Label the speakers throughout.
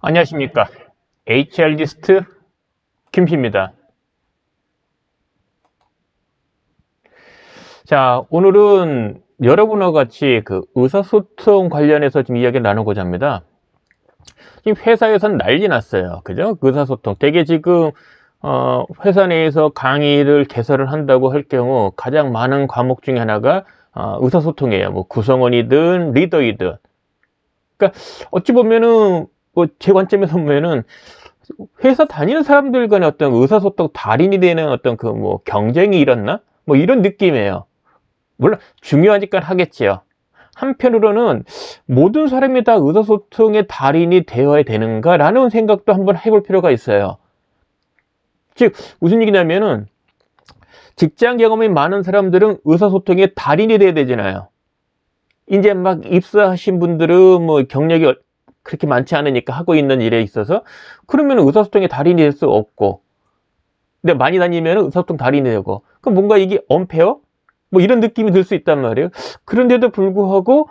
Speaker 1: 안녕하십니까. HR리스트 김P입니다. 자, 오늘은 여러분과 같이 의사소통 관련해서 좀 이야기를 나누고자 합니다. 지금 회사에선 난리 났어요. 그죠? 의사소통. 되게 지금, 회사 내에서 강의를 개설을 한다고 할 경우 가장 많은 과목 중에 하나가 의사소통이에요. 뭐 구성원이든 리더이든. 그러니까 어찌 보면은, 뭐 제 관점에서 보면은 회사 다니는 사람들 간의 어떤 의사소통 달인이 되는 어떤 경쟁이 일었나? 뭐 이런 느낌이에요. 물론 중요하니까 하겠지요. 한편으로는 모든 사람이 다 의사소통의 달인이 되어야 되는가라는 생각도 한번 해볼 필요가 있어요. 즉 무슨 얘기냐면은 직장 경험이 많은 사람들은 의사소통의 달인이 돼야 되잖아요. 이제 막 입사하신 분들은 뭐 경력이 그렇게 많지 않으니까 하고 있는 일에 있어서 그러면 의사소통의 달인이 될 수 없고, 근데 많이 다니면 의사소통 달인이 되고, 그럼 뭔가 이게 언페어? 뭐 이런 느낌이 들 수 있단 말이에요. 그런데도 불구하고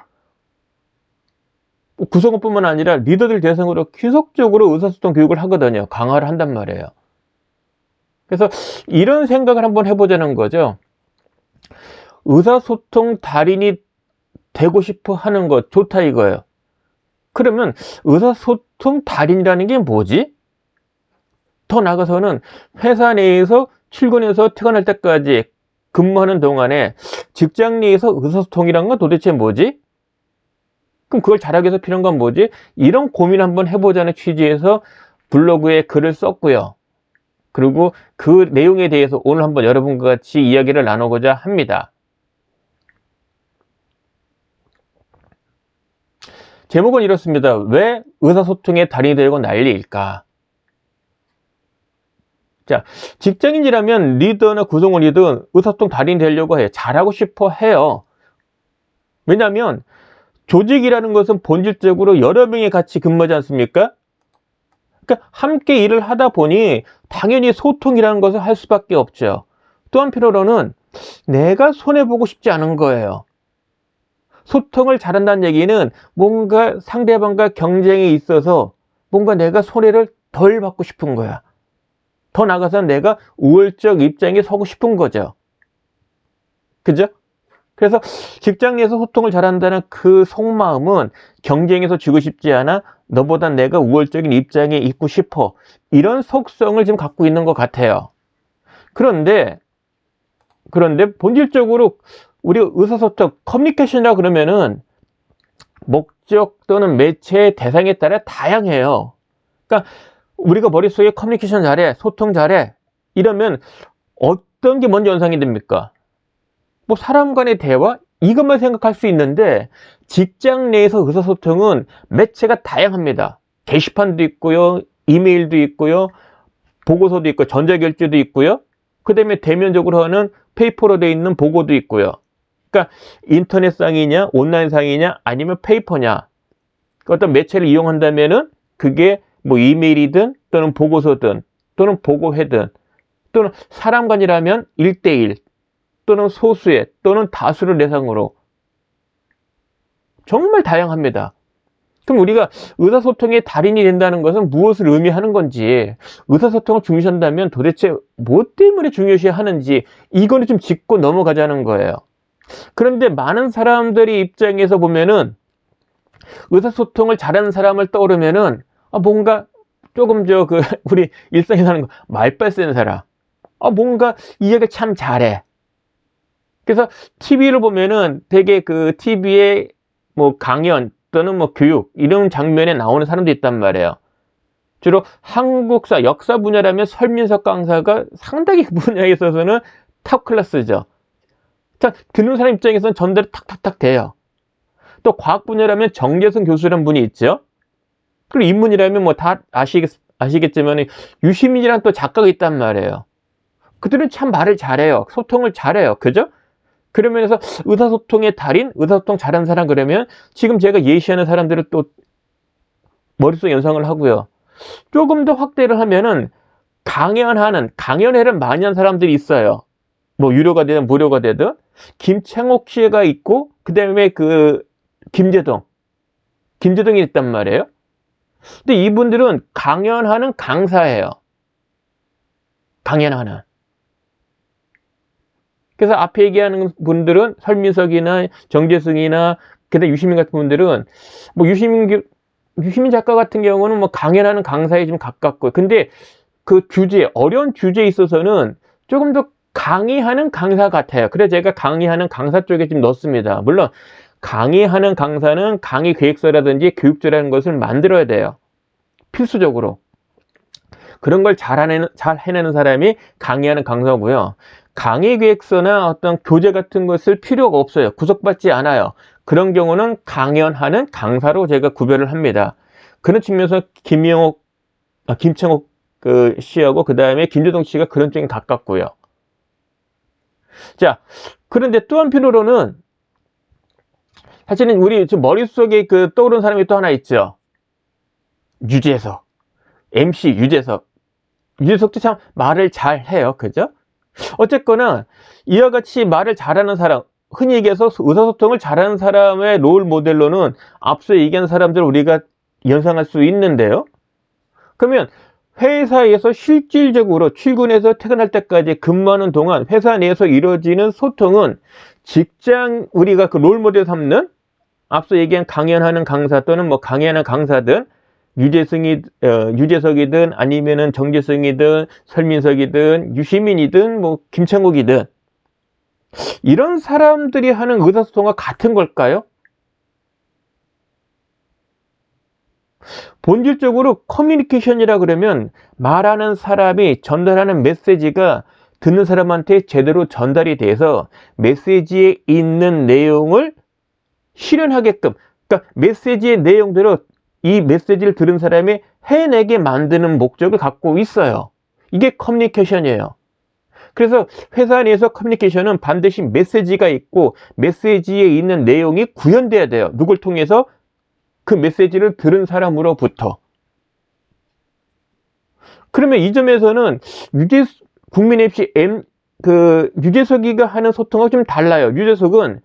Speaker 1: 구성원뿐만 아니라 리더들 대상으로 계속적으로 의사소통 교육을 하거든요. 강화를 한단 말이에요. 그래서 이런 생각을 한번 해보자는 거죠. 의사소통 달인이 되고 싶어 하는 것 좋다 이거예요. 그러면 의사소통 달인이라는 게 뭐지? 더 나아가서는 회사 내에서 출근해서 퇴근할 때까지 근무하는 동안에 직장 내에서 의사소통이란 건 도대체 뭐지? 그럼 그걸 잘하기 위해서 필요한 건 뭐지? 이런 고민 한번 해보자는 취지에서 블로그에 글을 썼고요. 그리고 그 내용에 대해서 오늘 한번 여러분과 같이 이야기를 나누고자 합니다. 제목은 이렇습니다. 왜 의사소통의 달인이 되고 난리일까? 자, 직장인이라면 리더나 구성원이든 의사소통 달인이 되려고 해요. 잘하고 싶어 해요. 왜냐하면 조직이라는 것은 본질적으로 여러 명이 같이 근무하지 않습니까? 그러니까 함께 일을 하다 보니 당연히 소통이라는 것을 할 수밖에 없죠. 또 한편으로는 내가 손해보고 싶지 않은 거예요. 소통을 잘한다는 얘기는 뭔가 상대방과 경쟁에 있어서 뭔가 내가 손해를 덜 받고 싶은 거야. 더 나아가서 내가 우월적 입장에 서고 싶은 거죠. 그죠? 그래서 직장 내에서 소통을 잘한다는 그 속마음은 경쟁에서 지고 싶지 않아, 너보다 내가 우월적인 입장에 있고 싶어, 이런 속성을 지금 갖고 있는 것 같아요. 그런데 본질적으로 우리 의사소통 커뮤니케이션이라 그러면은 목적 또는 매체의 대상에 따라 다양해요. 그러니까 우리가 머릿속에 커뮤니케이션 잘해, 소통 잘해 이러면 어떤 게 먼저 연상이 됩니까? 뭐 사람 간의 대화 이것만 생각할 수 있는데, 직장 내에서 의사소통은 매체가 다양합니다. 게시판도 있고요, 이메일도 있고요, 보고서도 있고, 전자결제도 있고요, 그 다음에 대면적으로 하는 페이퍼로 되어 있는 보고도 있고요. 그러니까 인터넷상이냐 온라인상이냐 아니면 페이퍼냐, 어떤 매체를 이용한다면은 그게 뭐 이메일이든 또는 보고서든 또는 보고회든, 또는 사람 간이라면 1대1 또는 소수의 또는 다수를 대상으로 정말 다양합니다. 그럼 우리가 의사소통의 달인이 된다는 것은 무엇을 의미하는 건지, 의사소통을 중시한다면 도대체 뭐 때문에 중요시 하는지, 이거는 좀 짚고 넘어가자는 거예요. 그런데 많은 사람들이 입장에서 보면은 의사소통을 잘하는 사람을 떠오르면은 뭔가 조금 우리 일상에 사는 거 말빨 쓰는 사람, 뭔가 이야기를 참 잘해. 그래서 TV를 보면은 되게 그 TV에 뭐 강연 또는 뭐 교육 이런 장면에 나오는 사람도 있단 말이에요. 주로 한국사, 역사 분야라면 설민석 강사가 상당히 그 분야에 있어서는 탑 클래스죠. 자, 듣는 사람 입장에서는 전달이 탁탁탁 돼요. 또 과학 분야라면 정재승 교수라는 분이 있죠. 그리고 인문이라면 뭐 다 아시겠지만 유시민이라는 또 작가가 있단 말이에요. 그들은 참 말을 잘해요. 소통을 잘해요. 그죠? 그러면서 의사소통의 달인, 의사소통 잘하는 사람 그러면 지금 제가 예시하는 사람들을 또 머릿속에 연상을 하고요. 조금 더 확대를 하면은 강연회를 많이 한 사람들이 있어요. 뭐 유료가 되든 무료가 되든. 김창옥 씨가 있고, 그 다음에 김재동이 있단 말이에요. 근데 이분들은 강연하는 강사예요. 강연하는. 그래서 앞에 얘기하는 분들은 설민석이나 정재승이나 그다음 유시민 같은 분들은 뭐 유시민 작가 같은 경우는 뭐 강연하는 강사에 좀 가깝고, 근데 그 주제, 어려운 주제에 있어서는 조금 더 강의하는 강사 같아요. 그래서 제가 강의하는 강사 쪽에 좀 넣습니다. 물론 강의하는 강사는 강의 계획서라든지 교육조라는 것을 만들어야 돼요. 필수적으로. 그런 걸 잘 해내는 사람이 강의하는 강사고요. 강의 계획서나 어떤 교재 같은 것을 필요가 없어요. 구속받지 않아요. 그런 경우는 강연하는 강사로 제가 구별을 합니다. 그런 측면에서 김창옥 씨하고 그 다음에 김재동 씨가 그런 쪽에 가깝고요. 자, 그런데 또 한편으로는 사실은 우리 머릿속에 떠오르는 사람이 또 하나 있죠. 유재석. MC 유재석. 유재석도 참 말을 잘 해요. 그죠? 어쨌거나 이와 같이 말을 잘하는 사람, 흔히 얘기해서 의사소통을 잘하는 사람의 롤 모델로는 앞서 얘기한 사람들을 우리가 연상할 수 있는데요. 그러면 회사에서 실질적으로 출근해서 퇴근할 때까지 근무하는 동안 회사 내에서 이루어지는 소통은 직장, 우리가 그 롤 모델 삼는 앞서 얘기한 강연하는 강사 또는 뭐 강연하는 강사든 유재석이든 아니면은 정재승이든 설민석이든 유시민이든 뭐 김창욱이든 이런 사람들이 하는 의사소통과 같은 걸까요? 본질적으로 커뮤니케이션이라 그러면 말하는 사람이 전달하는 메시지가 듣는 사람한테 제대로 전달이 돼서 메시지에 있는 내용을 실현하게끔, 그러니까 메시지의 내용대로 이 메시지를 들은 사람이 해내게 만드는 목적을 갖고 있어요. 이게 커뮤니케이션이에요. 그래서 회사 내에서 커뮤니케이션은 반드시 메시지가 있고 메시지에 있는 내용이 구현돼야 돼요. 누굴 통해서? 그 메시지를 들은 사람으로부터. 그러면 이 점에서는 국민FC 유재석이가 하는 소통하고 좀 달라요. 유재석은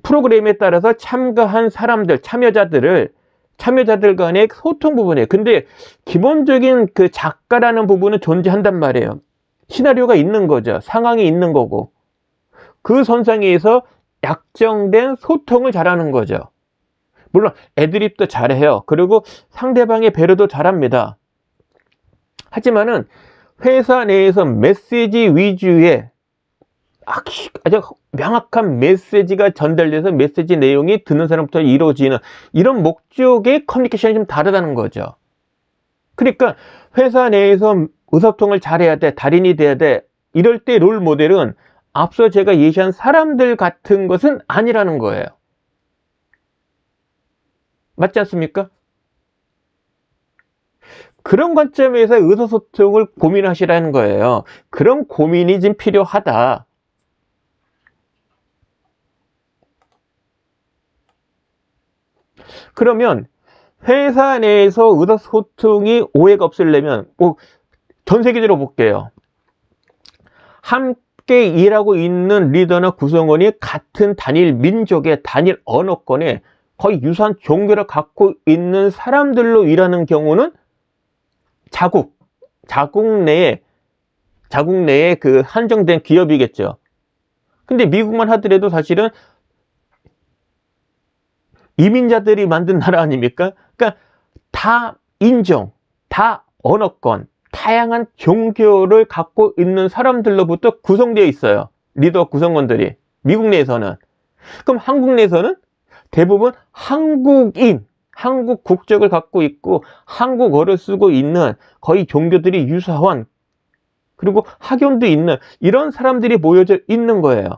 Speaker 1: 프로그램에 따라서 참가한 사람들, 참여자들 간의 소통 부분이에요. 근데 기본적인 그 작가라는 부분은 존재한단 말이에요. 시나리오가 있는 거죠. 상황이 있는 거고. 그 선상에서 약정된 소통을 잘하는 거죠. 물론 애드립도 잘해요. 그리고 상대방의 배려도 잘합니다. 하지만은 회사 내에서 메시지 위주의 아주 명확한 메시지가 전달돼서 메시지 내용이 듣는 사람부터 이루어지는 이런 목적의 커뮤니케이션이 좀 다르다는 거죠. 그러니까 회사 내에서 의사소통을 잘해야 돼, 달인이 돼야 돼, 이럴 때 롤 모델은 앞서 제가 예시한 사람들 같은 것은 아니라는 거예요. 맞지 않습니까? 그런 관점에서 의사소통을 고민하시라는 거예요. 그런 고민이 좀 필요하다. 그러면 회사 내에서 의사소통이 오해가 없으려면 전 세계적으로 볼게요. 함께 일하고 있는 리더나 구성원이 같은 단일 민족의 단일 언어권에 거의 유사한 종교를 갖고 있는 사람들로 일하는 경우는 자국 내에 그 한정된 기업이겠죠. 근데 미국만 하더라도 사실은 이민자들이 만든 나라 아닙니까? 그러니까 다 인종, 다 언어권, 다양한 종교를 갖고 있는 사람들로부터 구성되어 있어요. 리더 구성원들이. 미국 내에서는. 그럼 한국 내에서는 대부분 한국 국적을 갖고 있고 한국어를 쓰고 있는 거의 종교들이 유사한, 그리고 학연도 있는 이런 사람들이 모여져 있는 거예요.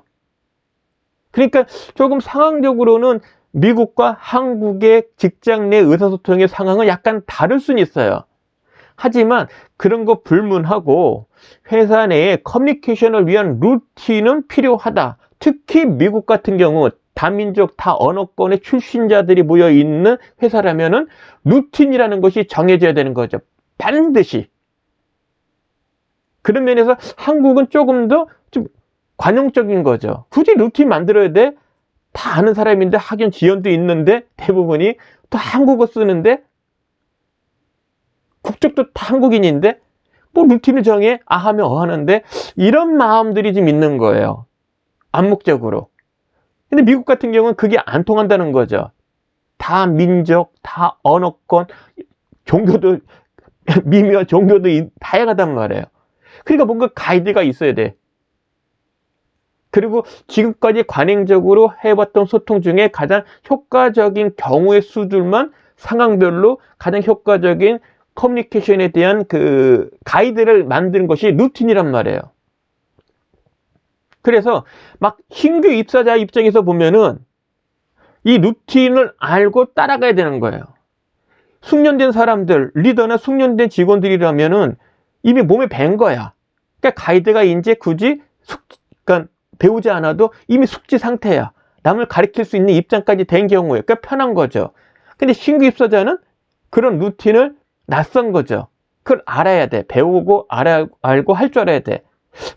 Speaker 1: 그러니까 조금 상황적으로는 미국과 한국의 직장 내 의사소통의 상황은 약간 다를 수는 있어요. 하지만 그런 거 불문하고 회사 내에 커뮤니케이션을 위한 루틴은 필요하다. 특히 미국 같은 경우 다민족, 다언어권의 출신자들이 모여있는 회사라면은 루틴이라는 것이 정해져야 되는 거죠. 반드시. 그런 면에서 한국은 조금 더 좀 관용적인 거죠. 굳이 루틴 만들어야 돼? 다 아는 사람인데 학연 지연도 있는데 대부분이 또 한국어 쓰는데 국적도 다 한국인인데 뭐 루틴을 정해 하면 하는데 이런 마음들이 좀 있는 거예요. 암묵적으로. 근데 미국 같은 경우는 그게 안 통한다는 거죠. 다 민족, 다 언어권, 종교도 미묘한 종교도 다양하단 말이에요. 그러니까 뭔가 가이드가 있어야 돼. 그리고 지금까지 관행적으로 해왔던 소통 중에 가장 효과적인 경우의 수들만 상황별로 가장 효과적인 커뮤니케이션에 대한 그 가이드를 만드는 것이 루틴이란 말이에요. 그래서 막 신규 입사자 입장에서 보면은 이 루틴을 알고 따라가야 되는 거예요. 숙련된 사람들, 리더나 숙련된 직원들이라면은 이미 몸에 밴 거야. 그러니까 가이드가 이제 굳이 그러니까 배우지 않아도 이미 숙지 상태야. 남을 가르칠 수 있는 입장까지 된 경우에 꽤 편한 거죠. 근데 신규 입사자는 그런 루틴을 낯선 거죠. 그걸 알아야 돼. 배우고 알고 할 줄 알아야 돼.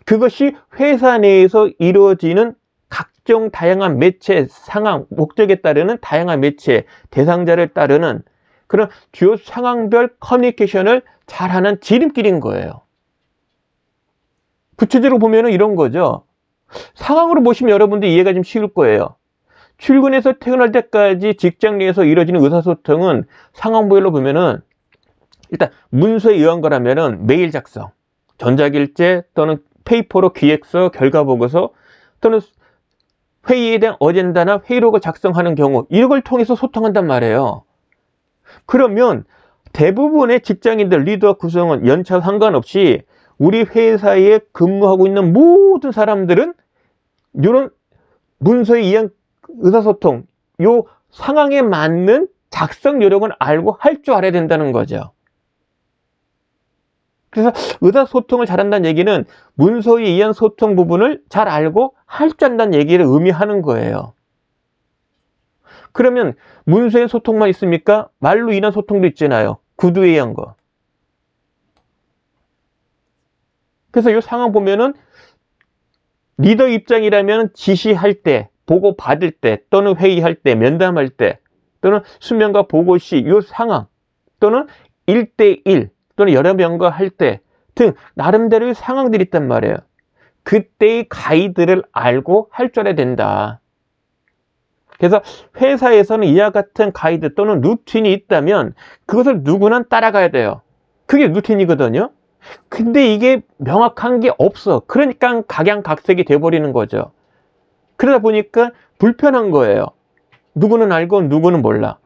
Speaker 1: 그것이 회사 내에서 이루어지는 각종 다양한 매체, 상황, 목적에 따르는 다양한 매체, 대상자를 따르는 그런 주요 상황별 커뮤니케이션을 잘하는 지름길인 거예요. 구체적으로 보면 이런 거죠. 상황으로 보시면 여러분들 이해가 좀 쉬울 거예요. 출근해서 퇴근할 때까지 직장 내에서 이루어지는 의사소통은 상황별로 보면은 일단 문서에 의한 거라면은 메일 작성, 전자길제 또는 페이퍼로 기획서, 결과보고서 또는 회의에 대한 어젠다나 회의록을 작성하는 경우 이런 걸 통해서 소통한단 말이에요. 그러면 대부분의 직장인들, 리더 구성원, 연차 상관없이 우리 회사에 근무하고 있는 모든 사람들은 이런 문서에 의한 의사소통, 요 상황에 맞는 작성 요령을 알고 할 줄 알아야 된다는 거죠. 그래서 의사소통을 잘한다는 얘기는 문서에 의한 소통 부분을 잘 알고 할 줄 안다는 얘기를 의미하는 거예요. 그러면 문서에 소통만 있습니까? 말로 인한 소통도 있잖아요. 구두에 의한 거. 그래서 이 상황 보면은 리더 입장이라면 지시할 때, 보고 받을 때, 또는 회의할 때, 면담할 때, 또는 수명과 보고 시, 이 상황, 또는 1대1, 또는 여러 명과 할 때 등 나름대로의 상황들이 있단 말이에요. 그때의 가이드를 알고 할 줄 알아야 된다. 그래서 회사에서는 이와 같은 가이드 또는 루틴이 있다면 그것을 누구나 따라가야 돼요. 그게 루틴이거든요. 근데 이게 명확한 게 없어. 그러니까 각양각색이 돼버리는 거죠. 그러다 보니까 불편한 거예요. 누구는 알고 누구는 몰라.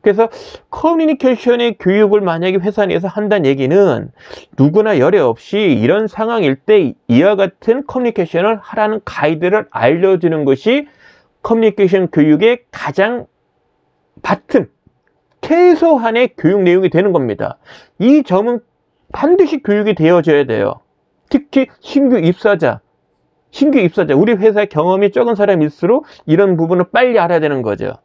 Speaker 1: 그래서 커뮤니케이션의 교육을 만약에 회사 내에서 한다는 얘기는 누구나 열애 없이 이런 상황일 때 이와 같은 커뮤니케이션을 하라는 가이드를 알려주는 것이 커뮤니케이션 교육의 가장 바탕, 최소한의 교육 내용이 되는 겁니다. 이 점은 반드시 교육이 되어져야 돼요. 특히 신규 입사자, 우리 회사의 경험이 적은 사람일수록 이런 부분을 빨리 알아야 되는 거죠.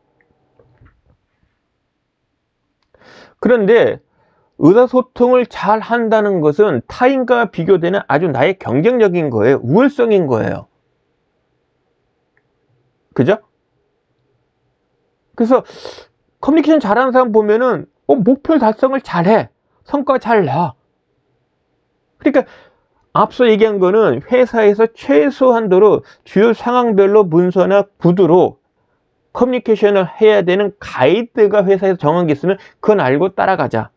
Speaker 1: 그런데 의사소통을 잘 한다는 것은 타인과 비교되는 아주 나의 경쟁력인 거예요. 우월성인 거예요. 그죠? 그래서 커뮤니케이션 잘하는 사람 보면은 목표 달성을 잘해. 성과 잘 나. 그러니까 앞서 얘기한 거는 회사에서 최소한도로 주요 상황별로 문서나 구두로 커뮤니케이션을 해야 되는 가이드가 회사에서 정한 게 있으면 그건 알고 따라가자.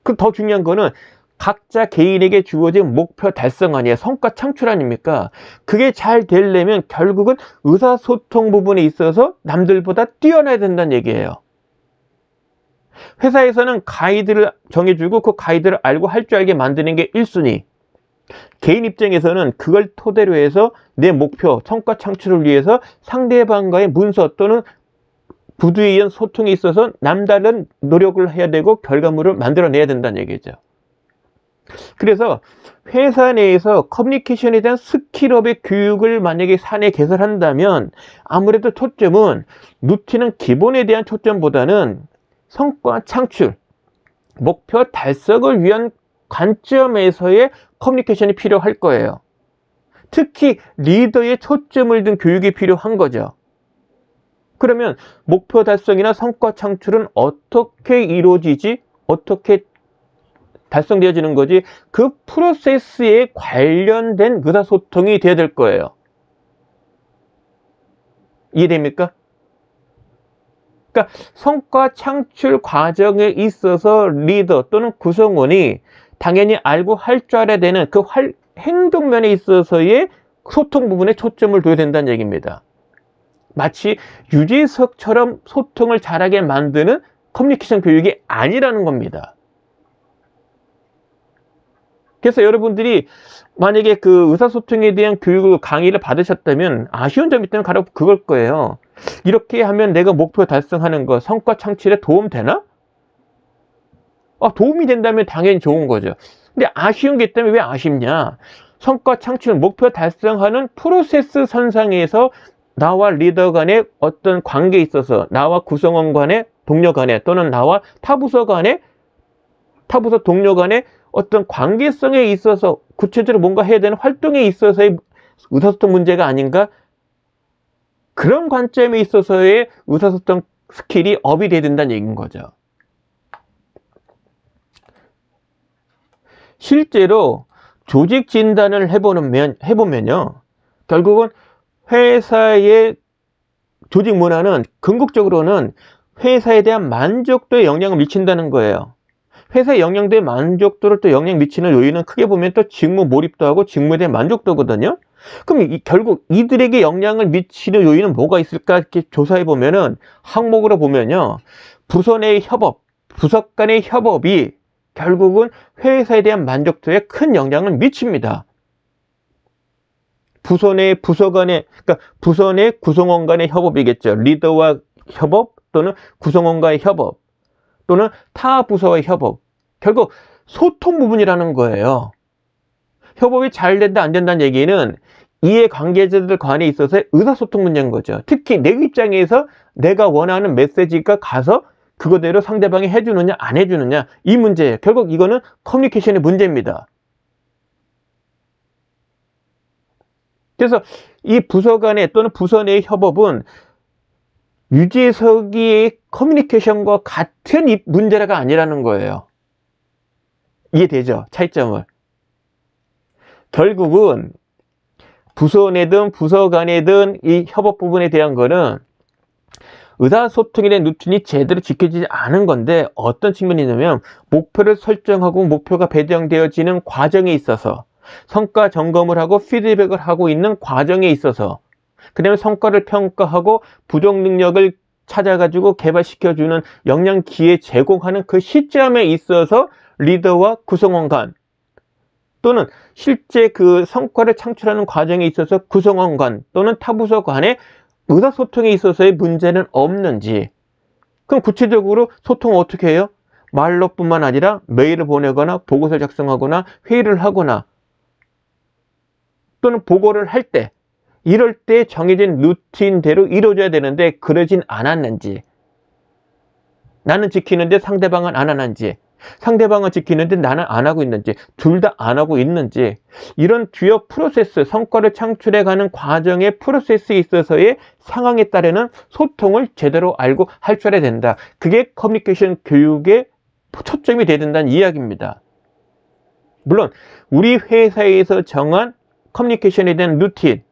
Speaker 1: 그 더 중요한 거는 각자 개인에게 주어진 목표 달성 아니에요. 성과 창출 아닙니까? 그게 잘 되려면 결국은 의사소통 부분에 있어서 남들보다 뛰어나야 된다는 얘기예요. 회사에서는 가이드를 정해주고 그 가이드를 알고 할 줄 알게 만드는 게 1순위. 개인 입장에서는 그걸 토대로 해서 내 목표, 성과 창출을 위해서 상대방과의 문서 또는 구두에 의한 소통에 있어서 남다른 노력을 해야 되고 결과물을 만들어내야 된다는 얘기죠. 그래서 회사 내에서 커뮤니케이션에 대한 스킬업의 교육을 만약에 사내에 개설한다면 아무래도 초점은 루틴은 기본에 대한 초점보다는 성과 창출, 목표 달성을 위한 관점에서의 커뮤니케이션이 필요할 거예요. 특히 리더의 초점을 둔 교육이 필요한 거죠. 그러면 목표 달성이나 성과 창출은 어떻게 이루어지지? 어떻게 달성되어지는 거지? 그 프로세스에 관련된 의사소통이 돼야 될 거예요. 이해됩니까? 그러니까 성과 창출 과정에 있어서 리더 또는 구성원이 당연히 알고 할 줄 알아야 되는 그 행동면에 있어서의 소통 부분에 초점을 둬야 된다는 얘기입니다. 마치 유재석처럼 소통을 잘하게 만드는 커뮤니케이션 교육이 아니라는 겁니다. 그래서 여러분들이 만약에 그 의사소통에 대한 교육을 강의를 받으셨다면 아쉬운 점이 있다면 바로 그걸 거예요. 이렇게 하면 내가 목표 달성하는 거, 성과 창출에 도움 되나? 도움이 된다면 당연히 좋은 거죠. 근데 아쉬운 게 있다면 왜 아쉽냐? 성과 창출, 목표 달성하는 프로세스 선상에서 나와 리더 간의 어떤 관계에 있어서 나와 구성원 간의 동료 간의 또는 나와 타부서 간의 타부서 동료 간의 어떤 관계성에 있어서 구체적으로 뭔가 해야 되는 활동에 있어서의 의사소통 문제가 아닌가? 그런 관점에 있어서의 의사소통 스킬이 업이 돼야 된다는 얘기인 거죠. 실제로 조직 진단을 해보면요. 결국은 회사의 조직 문화는 궁극적으로는 회사에 대한 만족도에 영향을 미친다는 거예요. 회사의 영향도에 만족도를 또 영향 미치는 요인은 크게 보면 또 직무 몰입도 하고 직무에 대한 만족도거든요. 그럼 결국 이들에게 영향을 미치는 요인은 뭐가 있을까 이렇게 조사해 보면은 항목으로 보면요. 부서 내 협업, 부서 간의 협업이 결국은 회사에 대한 만족도에 큰 영향을 미칩니다. 부서 내 부서 간의, 그러니까 부서 내 구성원 간의 협업이겠죠. 리더와 협업 또는 구성원과의 협업 또는 타 부서와의 협업. 결국 소통 부분이라는 거예요. 협업이 잘 된다 안 된다는 얘기는 이해관계자들 간에 있어서의 의사소통 문제인 거죠. 특히 내 입장에서 내가 원하는 메시지가 가서 그거대로 상대방이 해주느냐 안 해주느냐 이 문제예요. 결국 이거는 커뮤니케이션의 문제입니다. 그래서 이 부서 간의 또는 부서 내의 협업은 유재석이의 커뮤니케이션과 같은 문제가 아니라는 거예요. 이해되죠? 차이점을. 결국은 부서 내든 부서 간에든 이 협업 부분에 대한 거는 의사소통에 대한 루틴이 제대로 지켜지지 않은 건데 어떤 측면이냐면 목표를 설정하고 목표가 배정되어지는 과정에 있어서 성과 점검을 하고 피드백을 하고 있는 과정에 있어서 그 다음에 성과를 평가하고 부족 능력을 찾아가지고 개발시켜주는 역량 기회 제공하는 그 시점에 있어서 리더와 구성원 간 또는 실제 그 성과를 창출하는 과정에 있어서 구성원 간 또는 타부서 간의 의사소통에 있어서의 문제는 없는지. 그럼 구체적으로 소통을 어떻게 해요? 말로뿐만 아니라 메일을 보내거나 보고서를 작성하거나 회의를 하거나 또는 보고를 할 때 이럴 때 정해진 루틴대로 이루어져야 되는데 그러진 않았는지, 나는 지키는데 상대방은 안 하는지, 상대방은 지키는데 나는 안 하고 있는지, 둘 다 안 하고 있는지, 이런 주요 프로세스, 성과를 창출해가는 과정의 프로세스에 있어서의 상황에 따르는 소통을 제대로 알고 할 줄 알아야 된다. 그게 커뮤니케이션 교육의 초점이 돼야 된다는 이야기입니다. 물론 우리 회사에서 정한 커뮤니케이션에 대한 루틴,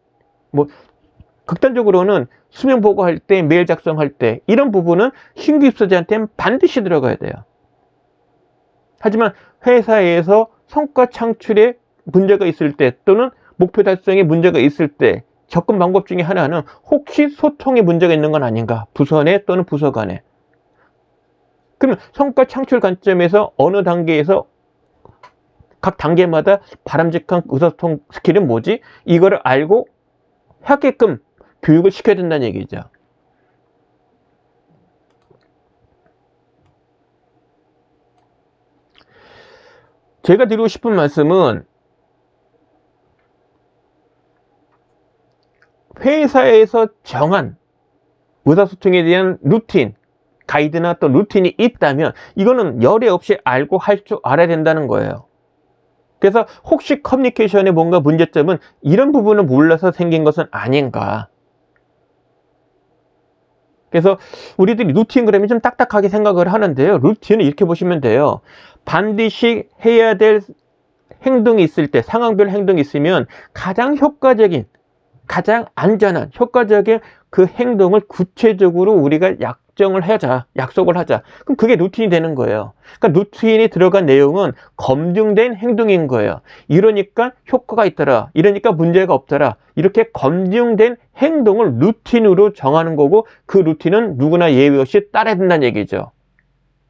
Speaker 1: 극단적으로는 수면 보고할 때, 메일 작성할 때 이런 부분은 신규 입사자한테는 반드시 들어가야 돼요. 하지만 회사에서 성과 창출에 문제가 있을 때 또는 목표 달성에 문제가 있을 때 접근 방법 중에 하나는 혹시 소통에 문제가 있는 건 아닌가, 부서 내 또는 부서 간에. 그러면 성과 창출 관점에서 어느 단계에서 각 단계마다 바람직한 의사소통 스킬은 뭐지? 이거를 알고 하게끔 교육을 시켜야 된다는 얘기죠. 제가 드리고 싶은 말씀은 회사에서 정한 의사소통에 대한 루틴, 가이드나 또 루틴이 있다면 이거는 열애 없이 알고 할 줄 알아야 된다는 거예요. 그래서 혹시 커뮤니케이션에 뭔가 문제점은 이런 부분을 몰라서 생긴 것은 아닌가. 그래서 우리들이 루틴 그러면 좀 딱딱하게 생각을 하는데요. 루틴은 이렇게 보시면 돼요. 반드시 해야 될 행동이 있을 때, 상황별 행동이 있으면 가장 효과적인, 가장 안전한, 효과적인 그 행동을 구체적으로 우리가 약속을 하자. 그럼 그게 루틴이 되는 거예요. 그러니까 루틴이 들어간 내용은 검증된 행동인 거예요. 이러니까 효과가 있더라. 이러니까 문제가 없더라. 이렇게 검증된 행동을 루틴으로 정하는 거고, 그 루틴은 누구나 예외 없이 따라야 된다는 얘기죠.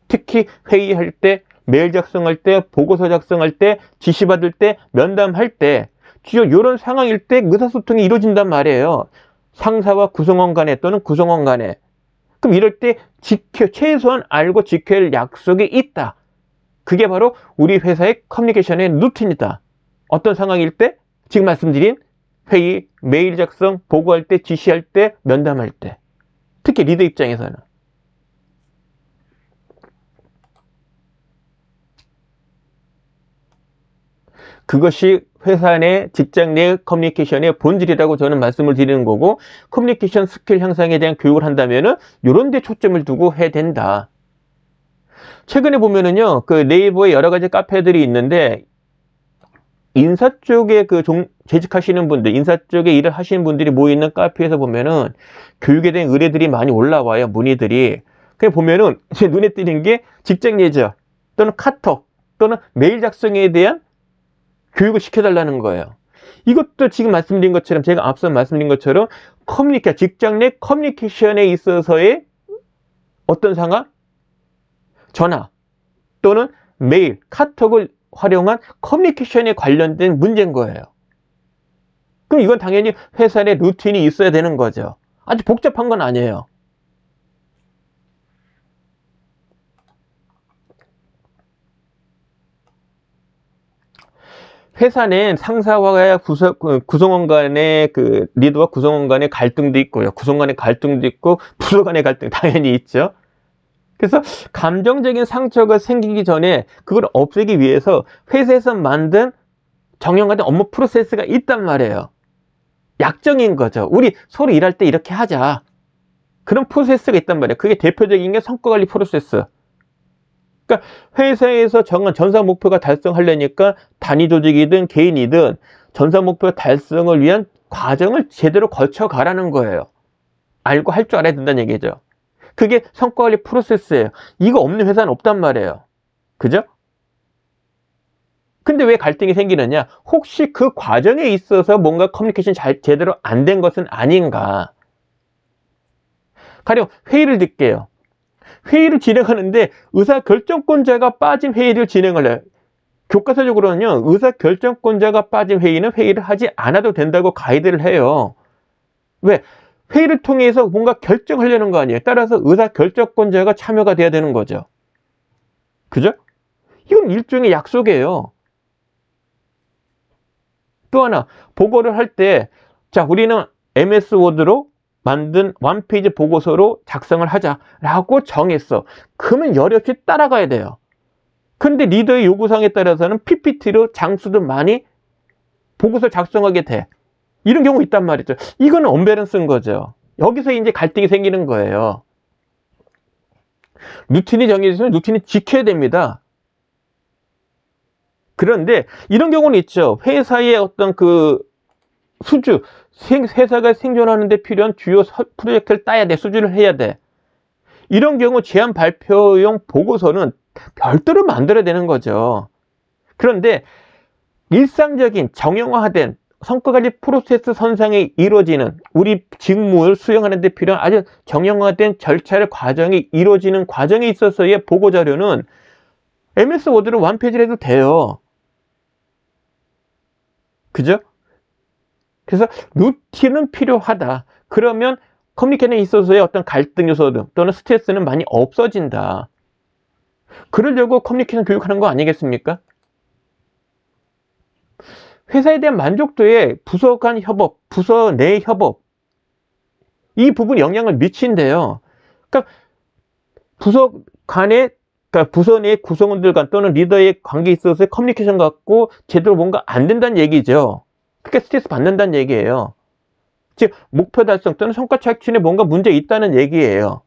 Speaker 1: 특히 회의할 때, 메일 작성할 때, 보고서 작성할 때, 지시받을 때, 면담할 때, 주요 이런 상황일 때 의사소통이 이루어진단 말이에요. 상사와 구성원 간에 또는 구성원 간에. 그럼 이럴 때 최소한 알고 지켜야 할 약속이 있다. 그게 바로 우리 회사의 커뮤니케이션의 루틴이다. 어떤 상황일 때? 지금 말씀드린 회의, 메일 작성, 보고할 때, 지시할 때, 면담할 때. 특히 리더 입장에서는. 그것이 회사 내 직장 내 커뮤니케이션의 본질이라고 저는 말씀을 드리는 거고, 커뮤니케이션 스킬 향상에 대한 교육을 한다면은 이런 데 초점을 두고 해야 된다. 최근에 보면은요, 그 네이버에 여러 가지 카페들이 있는데, 인사 쪽에 재직하시는 분들, 인사 쪽에 일을 하시는 분들이 모이는 카페에서 보면은 교육에 대한 의뢰들이 많이 올라와요, 문의들이. 그냥 보면은 제 눈에 띄는 게 직장 예절 또는 카톡 또는 메일 작성에 대한 교육을 시켜달라는 거예요. 이것도 지금 말씀드린 것처럼, 제가 앞서 말씀드린 것처럼 직장 내 커뮤니케이션에 있어서의 어떤 상황? 전화 또는 메일, 카톡을 활용한 커뮤니케이션에 관련된 문제인 거예요. 그럼 이건 당연히 회사 내 루틴이 있어야 되는 거죠. 아주 복잡한 건 아니에요. 회사 내 상사와 구성원 간의 리더와 구성원 간의 갈등도 있고요. 구성 간의 갈등도 있고 부서 간의 갈등 당연히 있죠. 그래서 감정적인 상처가 생기기 전에 그걸 없애기 위해서 회사에서 만든 정형화된 업무 프로세스가 있단 말이에요. 약정인 거죠. 우리 서로 일할 때 이렇게 하자. 그런 프로세스가 있단 말이에요. 그게 대표적인 게 성과관리 프로세스. 그러니까 회사에서 정한 전사 목표가 달성하려니까 단위 조직이든 개인이든 전사 목표 달성을 위한 과정을 제대로 거쳐가라는 거예요. 알고 할 줄 알아야 된다는 얘기죠. 그게 성과관리 프로세스예요. 이거 없는 회사는 없단 말이에요. 그죠? 근데 왜 갈등이 생기느냐? 혹시 그 과정에 있어서 뭔가 커뮤니케이션 제대로 안 된 것은 아닌가? 가령 회의를 듣게요. 회의를 진행하는데 의사결정권자가 빠진 회의를 진행을 해요. 교과서적으로는요, 의사결정권자가 빠진 회의는 회의를 하지 않아도 된다고 가이드를 해요. 왜? 회의를 통해서 뭔가 결정하려는 거 아니에요. 따라서 의사결정권자가 참여가 돼야 되는 거죠. 그죠? 이건 일종의 약속이에요. 또 하나, 보고를 할 때, 자, 우리는 MS 워드로 만든 원페이지 보고서로 작성을 하자라고 정했어. 그러면 열이 없이 따라가야 돼요. 근데 리더의 요구사항에 따라서는 PPT로 장수도 많이 보고서 작성하게 돼. 이런 경우 있단 말이죠. 이거는 언밸런스인 거죠. 여기서 이제 갈등이 생기는 거예요. 루틴이 정해져서 루틴이 지켜야 됩니다. 그런데 이런 경우는 있죠. 회사의 어떤 회사가 생존하는 데 필요한 주요 프로젝트를 따야 돼. 수주를 해야 돼. 이런 경우 제안 발표용 보고서는 별도로 만들어야 되는 거죠. 그런데 일상적인 정형화된 성과관리 프로세스 선상에 이루어지는 우리 직무를 수행하는 데 필요한 아주 정형화된 과정이 이루어지는 과정에 있어서의 보고자료는 MS 워드로 원페이지를 해도 돼요. 그죠? 그래서 루틴은 필요하다. 그러면 커뮤니케이션에 있어서의 어떤 갈등 요소들 또는 스트레스는 많이 없어진다. 그러려고 커뮤니케이션 교육하는 거 아니겠습니까? 회사에 대한 만족도에 부서 간 협업, 부서 내 협업, 이 부분이 영향을 미친대요. 그러니까 부서 간의 그러니까 부서 내 구성원들 간 또는 리더의 관계에 있어서의 커뮤니케이션 갖고 제대로 뭔가 안 된다는 얘기죠. 그러니까 스트레스 받는다는 얘기예요. 즉 목표 달성 또는 성과 착취에 뭔가 문제 있다는 얘기예요.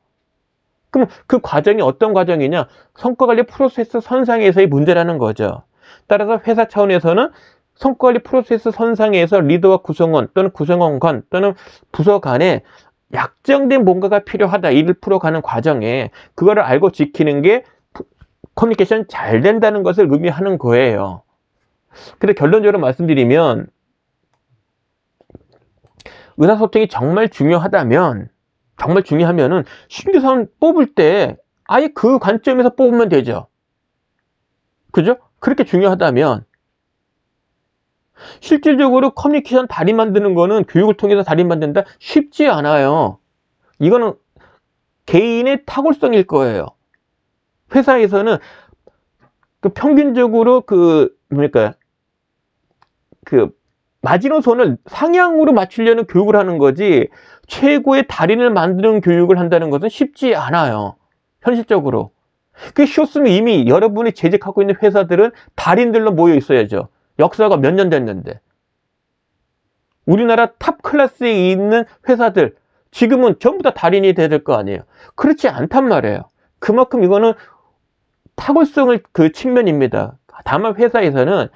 Speaker 1: 그럼 그 과정이 어떤 과정이냐? 성과관리 프로세스 선상에서의 문제라는 거죠. 따라서 회사 차원에서는 성과관리 프로세스 선상에서 리더와 구성원 또는 구성원 간 또는 부서 간에 약정된 뭔가가 필요하다. 일을 풀어가는 과정에 그거를 알고 지키는 게 커뮤니케이션 잘 된다는 것을 의미하는 거예요. 근데 결론적으로 말씀드리면 의사소통이 정말 중요하다면, 정말 중요하면은 신규사원 뽑을 때 아예 그 관점에서 뽑으면 되죠. 그죠? 그렇게 중요하다면 실질적으로 커뮤니케이션 달인 만드는 거는 교육을 통해서 달인 만든다? 쉽지 않아요. 이거는 개인의 탁월성일 거예요. 회사에서는 그 평균적으로 마지노선을 상향으로 맞추려는 교육을 하는 거지 최고의 달인을 만드는 교육을 한다는 것은 쉽지 않아요. 현실적으로. 그게 쉬웠으면 이미 여러분이 재직하고 있는 회사들은 달인들로 모여 있어야죠. 역사가 몇 년 됐는데. 우리나라 탑 클래스에 있는 회사들 지금은 전부 다 달인이 돼야 될 거 아니에요. 그렇지 않단 말이에요. 그만큼 이거는 탁월성을 그 측면입니다. 다만 회사에서는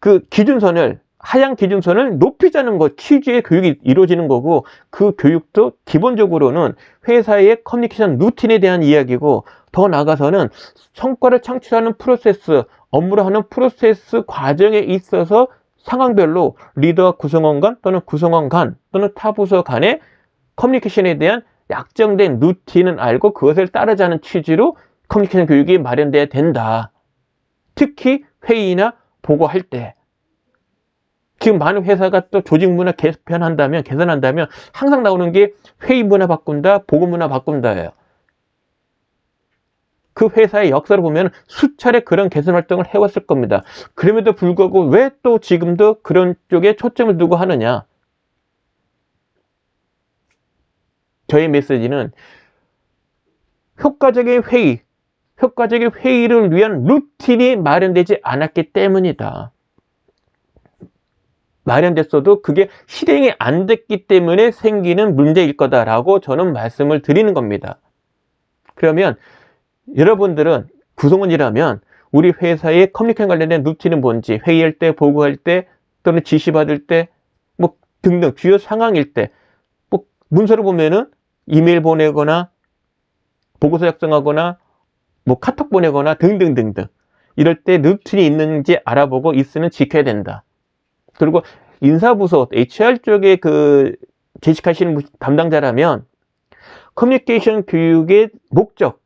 Speaker 1: 그 기준선을 하향 기준선을 높이자는 것 취지의 교육이 이루어지는 거고 그 교육도 기본적으로는 회사의 커뮤니케이션 루틴에 대한 이야기고 더 나아가서는 성과를 창출하는 프로세스, 업무를 하는 프로세스 과정에 있어서 상황별로 리더와 구성원 간 또는 구성원 간 또는 타부서 간의 커뮤니케이션에 대한 약정된 루틴을 알고 그것을 따르자는 취지로 커뮤니케이션 교육이 마련돼야 된다. 특히 회의나 보고할 때. 지금 많은 회사가 또 조직 문화 개선한다면 항상 나오는 게 회의 문화 바꾼다, 보고 문화 바꾼다예요. 그 회사의 역사를 보면 수차례 그런 개선 활동을 해왔을 겁니다. 그럼에도 불구하고 왜 또 지금도 그런 쪽에 초점을 두고 하느냐? 저의 메시지는 효과적인 회의를 위한 루틴이 마련되지 않았기 때문이다. 마련됐어도 그게 실행이 안 됐기 때문에 생기는 문제일 거다라고 저는 말씀을 드리는 겁니다. 그러면 여러분들은 구성원이라면 우리 회사의 커뮤니케이션 관련된 루틴은 뭔지, 회의할 때, 보고할 때, 또는 지시받을 때, 뭐 등등 주요 상황일 때, 뭐 문서를 보면은 이메일 보내거나 보고서 작성하거나 뭐 카톡 보내거나 등등등등 이럴 때 루틴이 있는지 알아보고 있으면 지켜야 된다. 그리고 인사부서, HR 쪽에 재직하시는 담당자라면 커뮤니케이션 교육의 목적,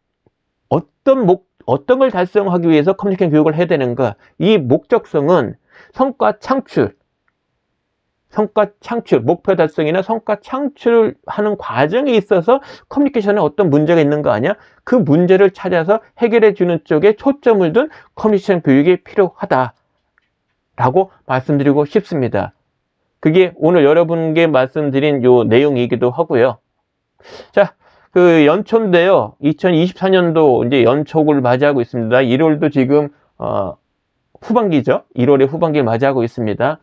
Speaker 1: 어떤 걸 달성하기 위해서 커뮤니케이션 교육을 해야 되는가? 이 목적성은 성과 창출, 목표 달성이나 성과 창출을 하는 과정에 있어서 커뮤니케이션에 어떤 문제가 있는 거 아니야? 그 문제를 찾아서 해결해 주는 쪽에 초점을 둔 커뮤니케이션 교육이 필요하다. 라고 말씀드리고 싶습니다. 그게 오늘 여러분께 말씀드린 요 내용이기도 하고요. 자, 연초인데요. 2024년도 이제 연초를 맞이하고 있습니다. 1월도 지금, 후반기죠. 1월의 후반기를 맞이하고 있습니다.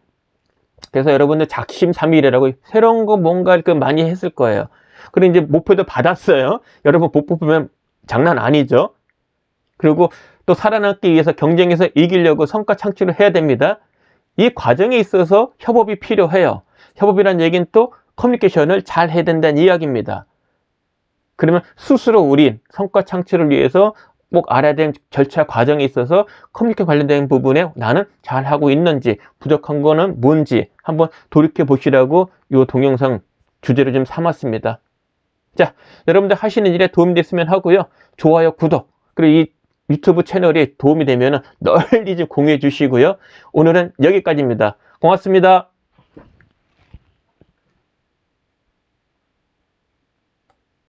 Speaker 1: 그래서 여러분들 작심삼일이라고 새로운 거 뭔가 많이 했을 거예요. 그리고 이제 목표도 받았어요. 여러분 못 뽑으면 장난 아니죠. 그리고 또 살아남기 위해서 경쟁에서 이기려고 성과 창출을 해야 됩니다. 이 과정에 있어서 협업이 필요해요. 협업이란 얘기는 또 커뮤니케이션을 잘 해야 된다는 이야기입니다. 그러면 스스로 우린 성과 창출을 위해서 꼭 알아야 되는 절차 과정에 있어서 커뮤니케이션 관련된 부분에 나는 잘하고 있는지 부족한 거는 뭔지 한번 돌이켜 보시라고 이 동영상 주제로 좀 삼았습니다. 자, 여러분들 하시는 일에 도움이 됐으면 하고요. 좋아요, 구독, 그리고 이 유튜브 채널이 도움이 되면 널리 좀 공유해 주시고요. 오늘은 여기까지입니다. 고맙습니다.